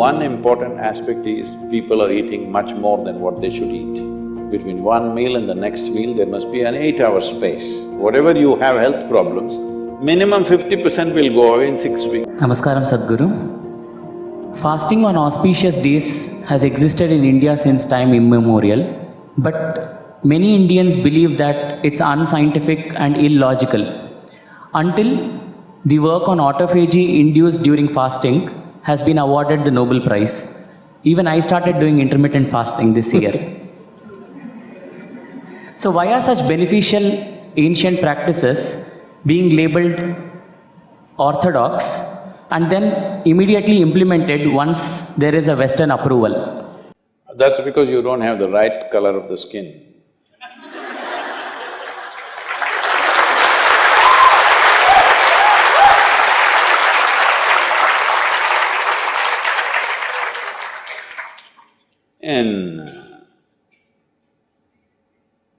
one important aspect is people are eating much more than what they should eat. Between one meal and the next meal, there must be an 8-hour space. Whatever you have health problems, minimum 50% will go away in 6 weeks. Namaskaram, Sadhguru. Fasting on auspicious days has existed in India since time immemorial, but many Indians believe that it's unscientific and illogical. Until the work on autophagy induced during fasting has been awarded the Nobel Prize. Even I started doing intermittent fasting this year. So why are such beneficial ancient practices being labeled orthodox and then immediately implemented once there is a Western approval? That's because you don't have the right color of the skin.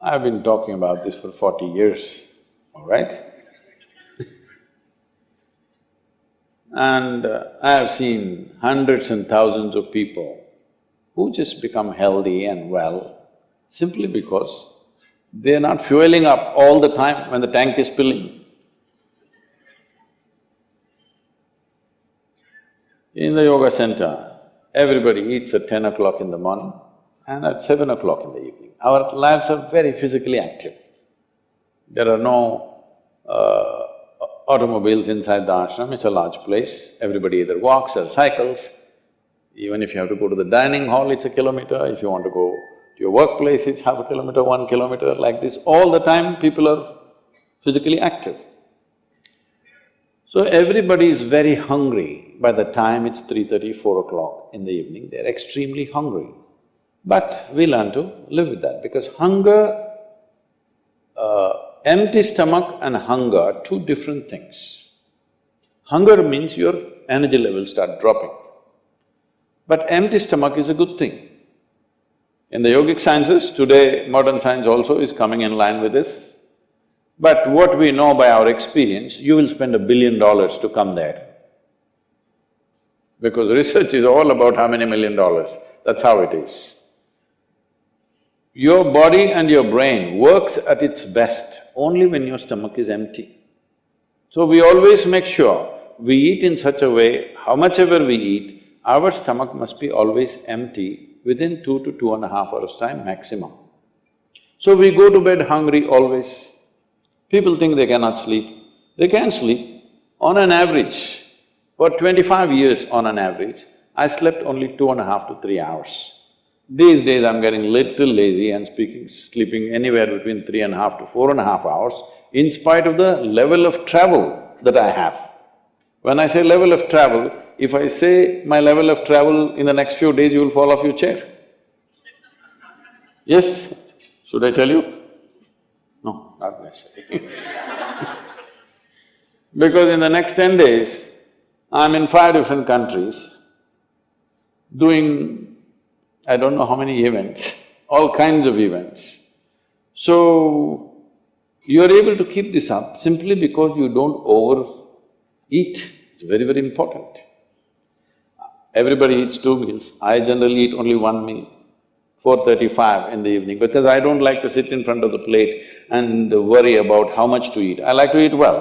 I've been talking about this for 40 years, all right? And I have seen hundreds and thousands of people who just become healthy and well simply because they're not fueling up all the time when the tank is filling. In the yoga center, everybody eats at 10 o'clock in the morning and at 7 o'clock in the evening. Our lives are very physically active. There are no automobiles inside the ashram, it's a large place. Everybody either walks or cycles. Even if you have to go to the dining hall, it's a kilometer. If you want to go to your workplace, it's half a kilometer, 1 kilometer, like this. All the time, people are physically active. So everybody is very hungry. By the time it's 3:30, 4 o'clock in the evening, they're extremely hungry. But we learn to live with that because hunger, empty stomach and hunger are two different things. Hunger means your energy levels start dropping. But empty stomach is a good thing. In the yogic sciences, today modern science also is coming in line with this. But what we know by our experience, you will spend $1 billion to come there. Because research is all about how many $1 million, that's how it is. Your body and your brain works at its best only when your stomach is empty. So we always make sure we eat in such a way, how much ever we eat, our stomach must be always empty within 2 to 2.5 hours' time maximum. So we go to bed hungry always. People think they cannot sleep. They can sleep. On an average, for 25 years on an average, I slept only 2.5 to 3 hours. These days I'm getting little lazy and sleeping anywhere between 3.5 to 4.5 hours in spite of the level of travel that I have. When I say level of travel, if I say my level of travel in the next few days, you will fall off your chair. Yes? Should I tell you? No, not necessarily. Because in the next 10 days, I'm in 5 different countries doing I don't know how many events, all kinds of events. So, you're able to keep this up simply because you don't overeat. It's very, very important. Everybody eats 2 meals. I generally eat only 1 meal, 4:35 in the evening, because I don't like to sit in front of the plate and worry about how much to eat. I like to eat well.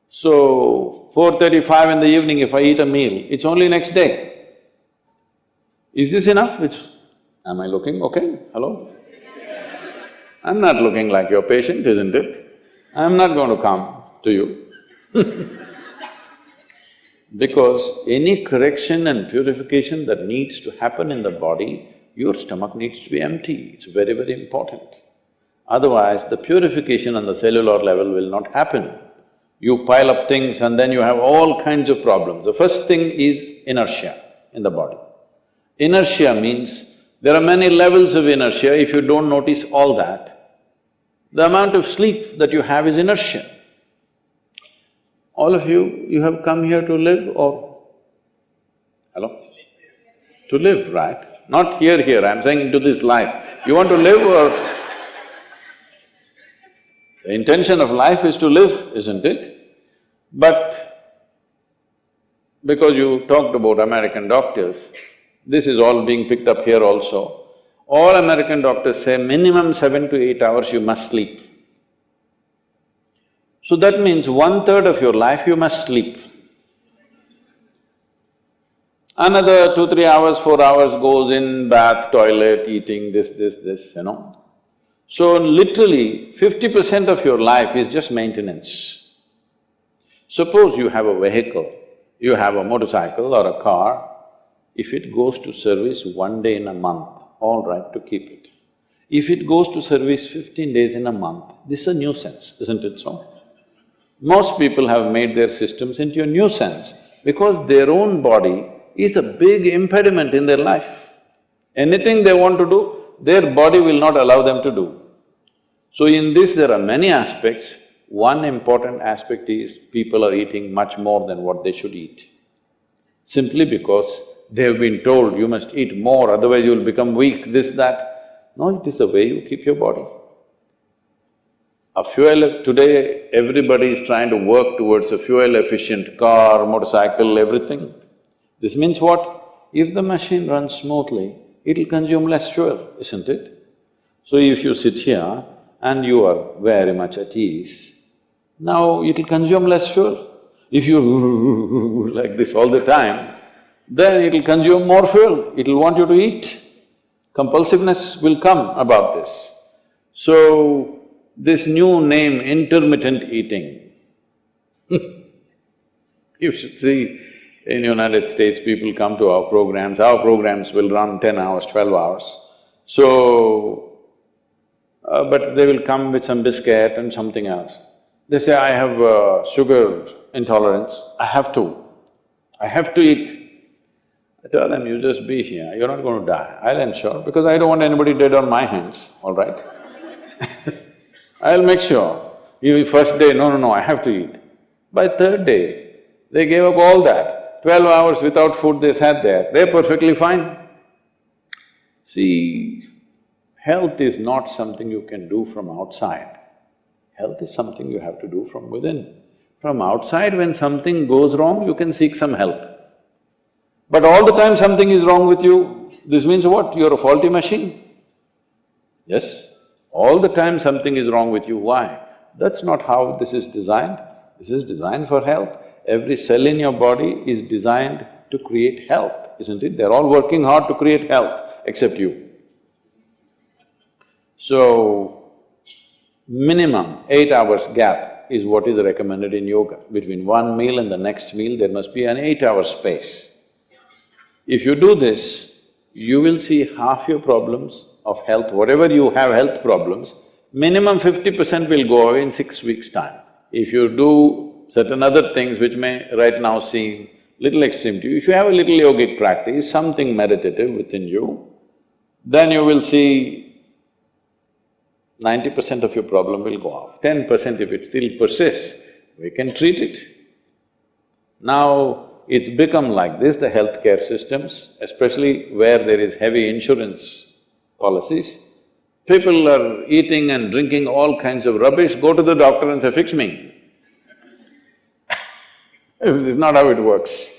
So, 4:35 in the evening, if I eat a meal, it's only next day. Is this enough? Am I looking okay? Hello? I'm not looking like your patient, isn't it? I'm not going to come to you because any correction and purification that needs to happen in the body, your stomach needs to be empty, it's very, very important. Otherwise, the purification on the cellular level will not happen. You pile up things and then you have all kinds of problems. The first thing is inertia in the body. Inertia means there are many levels of inertia. If you don't notice all that, the amount of sleep that you have is inertia. All of you have come here to live or… Hello? To live, right? Not here, I'm saying into this life. You want to live or… The intention of life is to live, isn't it? But because you talked about American doctors, this is all being picked up here also. All American doctors say minimum 7 to 8 hours you must sleep. So that means 1/3 of your life you must sleep. Another 2, 3 hours, 4 hours goes in bath, toilet, eating, this, you know. So literally 50% of your life is just maintenance. Suppose you have a vehicle, you have a motorcycle or a car, if it goes to service 1 day in a month, all right to keep it. If it goes to service 15 days in a month, this is a nuisance, isn't it so? Most people have made their systems into a nuisance because their own body is a big impediment in their life. Anything they want to do, their body will not allow them to do. So in this there are many aspects. One important aspect is people are eating much more than what they should eat. Simply because they have been told you must eat more, otherwise you will become weak, this, that. No, it is the way you keep your body. Today everybody is trying to work towards a fuel-efficient car, motorcycle, everything. This means what? If the machine runs smoothly, it'll consume less fuel, isn't it? So if you sit here and you are very much at ease, now it'll consume less fuel. If you like this all the time, then it'll consume more fuel, it'll want you to eat. Compulsiveness will come about this. So, this new name, intermittent eating you should see, in United States, people come to our programs will run 10 hours, 12 hours. So, but they will come with some biscuit and something else. They say, I have sugar intolerance, I have to eat. I tell them, you just be here, you're not going to die, I'll ensure, because I don't want anybody dead on my hands, all right? I'll make sure. You first day, no, I have to eat. By third day, they gave up all that. 12 hours without food they sat there, they're perfectly fine. See, health is not something you can do from outside. Health is something you have to do from within. From outside, when something goes wrong, you can seek some help. But all the time something is wrong with you, this means what? You're a faulty machine. Yes? All the time something is wrong with you, why? That's not how this is designed. This is designed for health. Every cell in your body is designed to create health, isn't it? They're all working hard to create health, except you. So, minimum 8 hours gap is what is recommended in yoga. Between one meal and the next meal, there must be an 8-hour space. If you do this, you will see half your problems of health, whatever you have health problems, minimum 50% will go away in 6 weeks' time. If you do certain other things which may right now seem little extreme to you, if you have a little yogic practice, something meditative within you, then you will see 90% of your problem will go off. 10% if it still persists, we can treat it. Now, it's become like this, the healthcare systems, especially where there is heavy insurance policies. People are eating and drinking all kinds of rubbish, go to the doctor and say, fix me. This is not how it works.